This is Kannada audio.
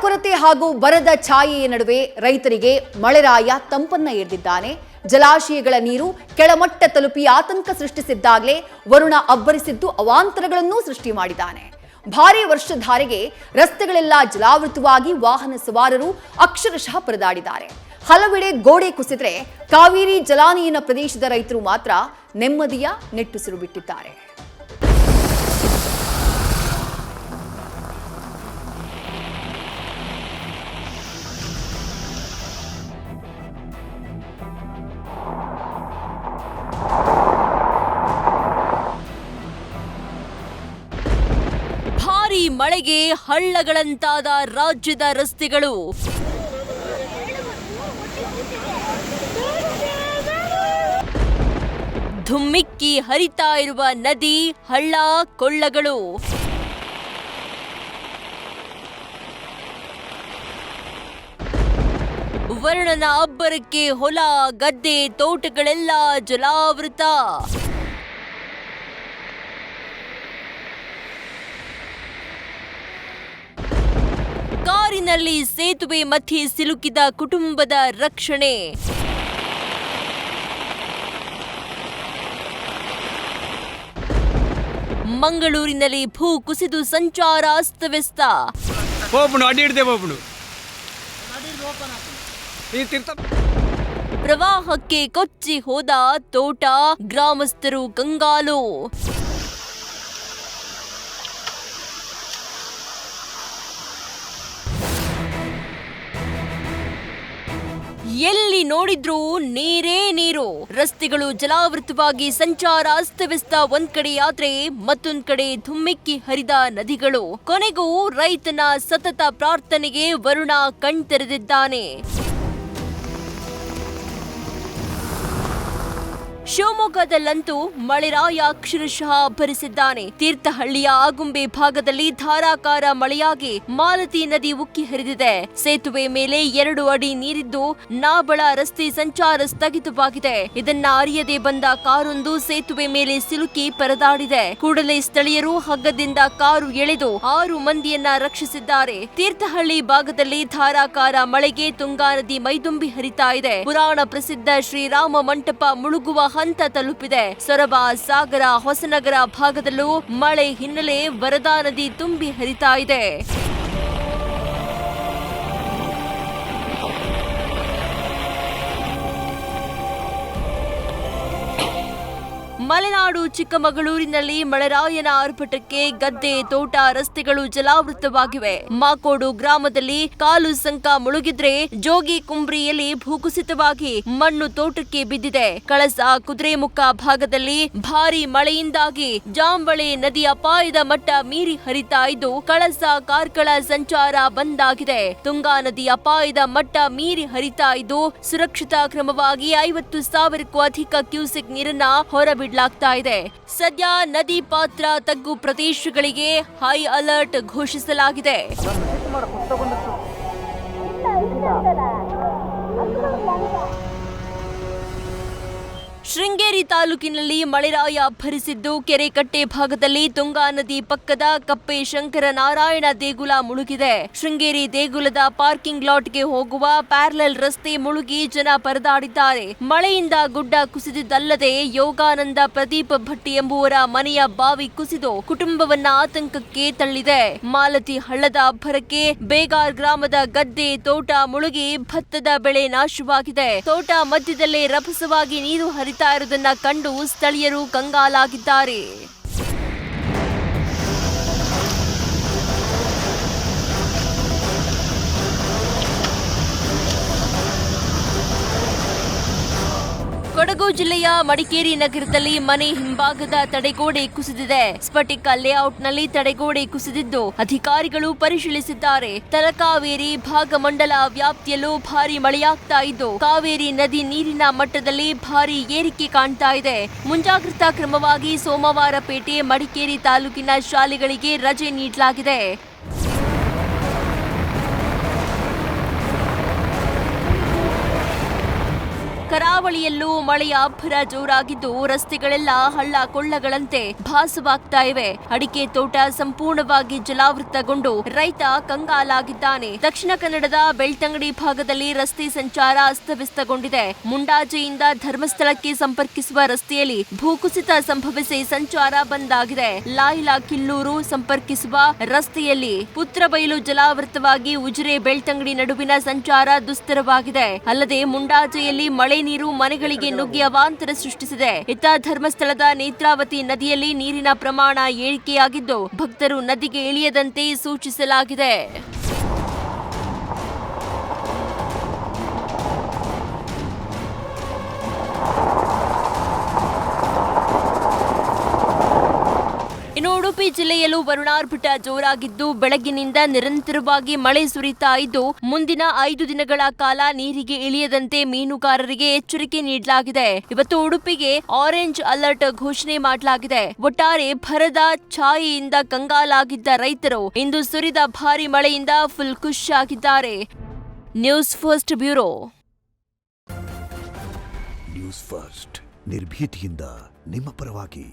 ಕೊರತೆ ಹಾಗೂ ಬರದ ಛಾಯೆಯ ನಡುವೆ ರೈತರಿಗೆ ಮಳೆರಾಯ ತಂಪನ್ನ ಎರೆದಿದ್ದಾನೆ. ಜಲಾಶಯಗಳ ನೀರು ಕೆಳಮಟ್ಟ ತಲುಪಿ ಆತಂಕ ಸೃಷ್ಟಿಸಿದ್ದಾಗಲೇ ವರುಣ ಅಬ್ಬರಿಸಿದ್ದು ಅವಾಂತರಗಳನ್ನೂ ಸೃಷ್ಟಿ ಮಾಡಿದ್ದಾನೆ. ಭಾರೀ ವರ್ಷಧಾರೆಗೆ ರಸ್ತೆಗಳೆಲ್ಲ ಜಲಾವೃತವಾಗಿ ವಾಹನ ಸವಾರರು ಅಕ್ಷರಶಃ ಪರದಾಡಿದ್ದಾರೆ. ಹಲವೆಡೆ ಗೋಡೆ ಕುಸಿದ್ರೆ ಕಾವೇರಿ ಜಲಾನಯನ ಪ್ರದೇಶದ ರೈತರು ಮಾತ್ರ ನೆಮ್ಮದಿಯ ನಿಟ್ಟುಸಿರು ಬಿಟ್ಟಿದ್ದಾರೆ. ಭಾರೀ ಮಳೆಗೆ ಹಳ್ಳಗಳಂತಾದ ರಾಜ್ಯದ ರಸ್ತೆಗಳು. ಧುಮ್ಮಿಕ್ಕಿ ಹರಿತಾ ಇರುವ ನದಿ, ಹಳ್ಳ, ಕೊಳ್ಳಗಳು. ವರುಣನ ಅಬ್ಬರಕ್ಕೆ ಹೊಲ, ಗದ್ದೆ, ತೋಟಗಳೆಲ್ಲ ಜಲಾವೃತ. ಕಾರಿನಲ್ಲಿ ಸೇತುವೆ ಮಧ್ಯೆ ಸಿಲುಕಿದ ಕುಟುಂಬದ ರಕ್ಷಣೆ. ಮಂಗಳೂರಿನಲ್ಲಿ ಭೂ ಕುಸಿದು ಸಂಚಾರ ಅಸ್ತವ್ಯಸ್ತ. ಪ್ರವಾಹಕ್ಕೆ ಕೊಚ್ಚಿ ಹೋದ ತೋಟ, ಗ್ರಾಮಸ್ಥರು ಕಂಗಾಲು. ಎಲ್ಲಿ ನೋಡಿದ್ರೂ ನೀರೇ ನೀರು. ರಸ್ತೆಗಳು ಜಲಾವೃತವಾಗಿ ಸಂಚಾರ ಅಸ್ತವ್ಯಸ್ತ ಒಂದ್ ಕಡೆಯಾದ್ರೆ ಮತ್ತೊಂದ್ ಕಡೆ ಧುಮ್ಮಿಕ್ಕಿ ಹರಿದ ನದಿಗಳು. ಕೊನೆಗೂ ರೈತನ ಸತತ ಪ್ರಾರ್ಥನೆಗೆ ವರುಣ ಕಣ್ತೆರೆದಿದ್ದಾನೆ. ಶಿವಮೊಗ್ಗದಲ್ಲಂತೂ ಮಳೆರಾಯ ಅಕ್ಷರಶಃ ಅಬ್ಬರಿಸಿದ್ದಾನೆ. ತೀರ್ಥಹಳ್ಳಿಯ ಆಗುಂಬೆ ಭಾಗದಲ್ಲಿ ಧಾರಾಕಾರ ಮಳೆಯಾಗಿ ಮಾಲತಿ ನದಿ ಉಕ್ಕಿ ಹರಿದಿದೆ. ಸೇತುವೆ ಮೇಲೆ 2 ಅಡಿ ನೀರಿದ್ದು ನಾಬಳ ರಸ್ತೆ ಸಂಚಾರ ಸ್ಥಗಿತವಾಗಿದೆ. ಇದನ್ನ ಅರಿಯದೆ ಬಂದ ಕಾರೊಂದು ಸೇತುವೆ ಮೇಲೆ ಸಿಲುಕಿ ಪರದಾಡಿದೆ. ಕೂಡಲೇ ಸ್ಥಳೀಯರು ಹಗ್ಗದಿಂದ ಕಾರು ಎಳೆದು 6 ಮಂದಿಯನ್ನ ರಕ್ಷಿಸಿದ್ದಾರೆ. ತೀರ್ಥಹಳ್ಳಿ ಭಾಗದಲ್ಲಿ ಧಾರಾಕಾರ ಮಳೆಗೆ ತುಂಗಾ ನದಿ ಮೈದುಂಬಿ ಹರಿತಾ ಇದೆ. ಪುರಾಣ ಪ್ರಸಿದ್ಧ ಶ್ರೀರಾಮ ಮಂಟಪ ಮುಳುಗುವ ಹಂತ ತಲುಪಿದೆ. ಸೊರಬ, ಸಾಗರ, ಹೊಸನಗರ ಭಾಗದಲ್ಲೂ ಮಳೆ ಹಿನ್ನೆಲೆ ವರದಾ ನದಿ ತುಂಬಿ ಹರಿತಾ ಇದೆ. ಮಲೆನಾಡು ಚಿಕ್ಕಮಗಳೂರಿನಲ್ಲಿ ಮಳೆರಾಯನ ಆರ್ಭಟಕ್ಕೆ ಗದ್ದೆ, ತೋಟ, ರಸ್ತೆಗಳು ಜಲಾವೃತವಾಗಿವೆ. ಮಾಕೋಡು ಗ್ರಾಮದಲ್ಲಿ ಕಾಲು ಸಂಕ ಮುಳುಗಿದ್ರೆ ಜೋಗಿ ಕುಂಬ್ರಿಯಲ್ಲಿ ಭೂಕುಸಿತವಾಗಿ ಮಣ್ಣು ತೋಟಕ್ಕೆ ಬಿದ್ದಿದೆ. ಕಳಸ, ಕುದುರೆಮುಖ ಭಾಗದಲ್ಲಿ ಭಾರೀ ಮಳೆಯಿಂದಾಗಿ ಜಾಂಬಳೆ ನದಿ ಅಪಾಯದ ಮಟ್ಟ ಮೀರಿ ಹರಿತಾ ಇದ್ದು ಕಳಸ ಕಾರ್ಕಳ ಸಂಚಾರ ಬಂದ್ ಆಗಿದೆ. ತುಂಗಾ ನದಿ ಅಪಾಯದ ಮಟ್ಟ ಮೀರಿ ಹರಿತಾ ಇದ್ದು ಸುರಕ್ಷಿತಾ ಕ್ರಮವಾಗಿ 50,000ಕ್ಕೂ ಅಧಿಕ ಕ್ಯೂಸೆಕ್ ನೀರನ್ನ ಹೊರಬಿಡಲಾಗಿದೆ. ಸದ್ಯ ನದಿ ಪಾತ್ರ ತಗ್ಗು ಪ್ರದೇಶಗಳಿಗೆ ಹೈ ಅಲರ್ಟ್ ಘೋಷಿಸಲಾಗಿದೆ. ಶೃಂಗೇರಿ ತಾಲೂಕಿನಲ್ಲಿ ಮಳೆರಾಯ ಅಬ್ಬರಿಸಿದ್ದು ಕೆರೆಕಟ್ಟೆ ಭಾಗದಲ್ಲಿ ತುಂಗಾ ನದಿ ಪಕ್ಕದ ಕಪ್ಪೆ ಶಂಕರ ನಾರಾಯಣ ದೇಗುಲ ಮುಳುಗಿದೆ. ಶೃಂಗೇರಿ ದೇಗುಲದ ಪಾರ್ಕಿಂಗ್ ಲಾಟ್ಗೆ ಹೋಗುವ ಪ್ಯಾರಲಲ್ ರಸ್ತೆ ಮುಳುಗಿ ಜನ ಪರದಾಡಿದ್ದಾರೆ. ಮಳೆಯಿಂದ ಗುಡ್ಡ ಕುಸಿದಿದ್ದಲ್ಲದೆ ಯೋಗಾನಂದ ಪ್ರದೀಪ್ ಭಟ್ಟಿ ಎಂಬುವರ ಮನೆಯ ಬಾವಿ ಕುಸಿದು ಕುಟುಂಬವನ್ನ ಆತಂಕಕ್ಕೆ ತಳ್ಳಿದೆ. ಮಾಲತಿ ಹಳ್ಳದ ಅಬ್ಬರಕ್ಕೆ ಬೇಗಾರ್ ಗ್ರಾಮದ ಗದ್ದೆ, ತೋಟ ಮುಳುಗಿ ಭತ್ತದ ಬೆಳೆ ನಾಶವಾಗಿದೆ. ತೋಟ ಮಧ್ಯದಲ್ಲೇ ರಭಸವಾಗಿ ನೀರು ಹರಿತಾ ಇರುವುದನ್ನ ಕಂಡು ಸ್ಥಳೀಯರು ಕಂಗಾಲಾಗಿದ್ದಾರೆ. ಕೊಡಗು ಜಿಲ್ಲೆಯ ಮಡಿಕೇರಿ ನಗರದಲ್ಲಿ ಮನೆ ಹಿಂಭಾಗದ ತಡೆಗೋಡೆ ಕುಸಿದಿದೆ. ಸ್ಫಟಿಕ ಲೇಔಟ್ನಲ್ಲಿ ತಡೆಗೋಡೆ ಕುಸಿದಿದ್ದು ಅಧಿಕಾರಿಗಳು ಪರಿಶೀಲಿಸಿದ್ದಾರೆ. ತಲಕಾವೇರಿ ಭಾಗಮಂಡಲ ವ್ಯಾಪ್ತಿಯಲ್ಲೂ ಭಾರಿ ಮಳೆಯಾಗ್ತಾ ಇದ್ದು ಕಾವೇರಿ ನದಿ ನೀರಿನ ಮಟ್ಟದಲ್ಲಿ ಭಾರಿ ಏರಿಕೆ ಕಾಣ್ತಾ ಇದೆ. ಮುಂಜಾಗ್ರತಾ ಕ್ರಮವಾಗಿ ಸೋಮವಾರಪೇಟೆ, ಮಡಿಕೇರಿ ತಾಲೂಕಿನ ಶಾಲೆಗಳಿಗೆ ರಜೆ ನೀಡಲಾಗಿದೆ. ಕರಾವಳಿ ಕರಾವಳಿಯಲ್ಲೂ ಮಳೆಯ ಅಬ್ಬರ ಜೋರಾಗಿದ್ದು ರಸ್ತೆಗಳೆಲ್ಲ ಹಳ್ಳ ಕೊಳ್ಳಗಳಂತೆ ಭಾಸವಾಗ್ತಾ ಇವೆ. ಅಡಿಕೆ ತೋಟ ಸಂಪೂರ್ಣವಾಗಿ ಜಲಾವೃತಗೊಂಡು ರೈತ ಕಂಗಾಲಾಗಿದ್ದಾನೆ. ದಕ್ಷಿಣ ಕನ್ನಡದ ಬೆಳ್ತಂಗಡಿ ಭಾಗದಲ್ಲಿ ರಸ್ತೆ ಸಂಚಾರ ಅಸ್ತವ್ಯಸ್ತಗೊಂಡಿದೆ. ಮುಂಡಾಜೆಯಿಂದ ಧರ್ಮಸ್ಥಳಕ್ಕೆ ಸಂಪರ್ಕಿಸುವ ರಸ್ತೆಯಲ್ಲಿ ಭೂಕುಸಿತ ಸಂಭವಿಸಿ ಸಂಚಾರ ಬಂದ್ ಆಗಿದೆ. ಲಾಯ್ಲಾ ಕಿಲ್ಲೂರು ಸಂಪರ್ಕಿಸುವ ರಸ್ತೆಯಲ್ಲಿ ಪುತ್ರಬೈಲು ಜಲಾವೃತವಾಗಿ ಉಜಿರೆ ಬೆಳ್ತಂಗಡಿ ನಡುವಿನ ಸಂಚಾರ ದುಸ್ತರವಾಗಿದೆ. ಅಲ್ಲದೆ ಮುಂಡಾಜೆಯಲ್ಲಿ ಮಳೆ ನೀರು ಮನೆಗಳಿಗೆ ನುಗ್ಗಿ ಅವಾಂತರ ಸೃಷ್ಟಿಸಿದೆ. ಇತ್ತ ಧರ್ಮಸ್ಥಳದ ನೇತ್ರಾವತಿ ನದಿಯಲ್ಲಿ ನೀರಿನ ಪ್ರಮಾಣ ಏರಿಕೆಯಾಗಿದ್ದು ಭಕ್ತರು ನದಿಗೆ ಇಳಿಯದಂತೆ ಸೂಚಿಸಲಾಗಿದೆ. ಇನ್ನು ಉಡುಪಿ ಜಿಲ್ಲೆಯಲ್ಲೂ ವರುಣಾರ್ಭಟ ಜೋರಾಗಿದ್ದು ಬೆಳಗ್ಗಿನಿಂದ ನಿರಂತರವಾಗಿ ಮಳೆ ಸುರಿತಾ ಇದ್ದು ಮುಂದಿನ 5 ದಿನಗಳ ಕಾಲ ನೀರಿಗೆ ಇಳಿಯದಂತೆ ಮೀನುಗಾರರಿಗೆ ಎಚ್ಚರಿಕೆ ನೀಡಲಾಗಿದೆ. ಇವತ್ತು ಉಡುಪಿಗೆ ಆರೆಂಜ್ ಅಲರ್ಟ್ ಘೋಷಣೆ ಮಾಡಲಾಗಿದೆ. ಒಟ್ಟಾರೆ ಭರದ ಛಾಯೆಯಿಂದ ಕಂಗಾಲಾಗಿದ್ದ ರೈತರು ಇಂದು ಸುರಿದ ಭಾರಿ ಮಳೆಯಿಂದ ಫುಲ್ ಖುಷ್ ಆಗಿದ್ದಾರೆ. News first bureau. News first ನಿರ್ಭೀತಿಯಿಂದ ನಿಮ್ಮ ಪರವಾಗಿ.